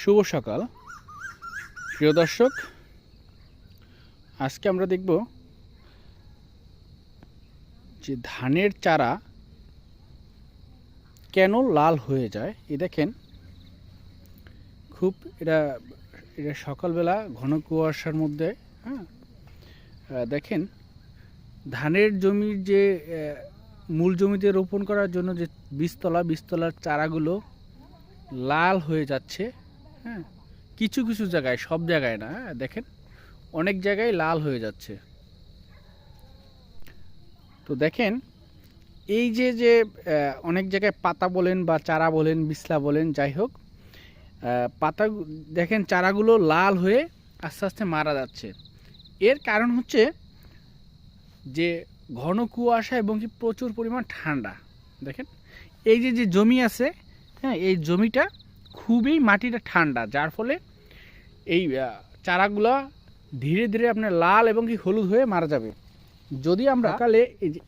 শুভ সকাল প্রিয় দর্শক। আজকে আমরা দেখব যে ধানের চারা কেন লাল হয়ে যায়। দেখেন খুব এটা সকালবেলা ঘন কুয়াশার মধ্যে, দেখেন ধানের জমির যে মূল জমিতে রোপণ করার জন্য যে বীজতলার চারাগুলো লাল হয়ে যাচ্ছে। কিছু কিছু জায়গায়, সব জায়গায় না, দেখেন অনেক জায়গায় লাল হয়ে যাচ্ছে। তো দেখেন এই যে অনেক জায়গায় পাতা বলেন বা চারা বলেন, বিছলা বলেন, যাই হোক, পাতা দেখেন চারাগুলো লাল হয়ে আস্তে আস্তে মারা যাচ্ছে। এর কারণ হচ্ছে যে ঘন কুয়াশা এবং কি প্রচুর পরিমাণ ঠান্ডা। দেখেন এই যে জমি আছে, এই জমিটা খুবই মাটিটা ঠান্ডা, যার ফলে এই চারাগুলা ধীরে ধীরে আপনার লাল এবং কি হলুদ হয়ে মারা যাবে। যদি আমরা সকালে এই যে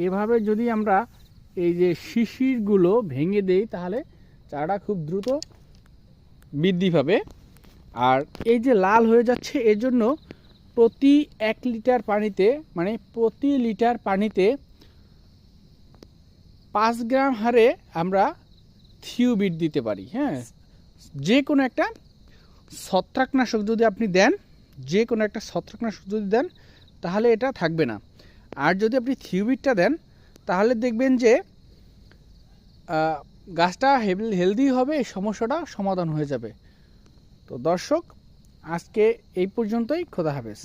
এভাবে যদি আমরা এই যে শিশিরগুলো ভেঙে দেই, তাহলে চারাটা খুব দ্রুত বৃদ্ধি পাবে। আর এই যে লাল হয়ে যাচ্ছে, এর জন্য প্রতি 1 লিটার পানিতে, মানে প্রতি লিটার পানিতে 5 গ্রাম হারে আমরা থিওবিট দিতে পারি। যে কোনো একটা ছত্রাকনাশক যদি আপনি দেন, যে কোনো একটা ছত্রাকনাশক যদি দেন, তাহলে এটা থাকবে না। আর যদি আপনি থিওবিটটা দেন, তাহলে দেখবেন যে গাছটা হেলদি হবে, এই সমস্যাটা সমাধান হয়ে যাবে। তো দর্শক, আজকে এই পর্যন্তই। খোদা হাফেজ।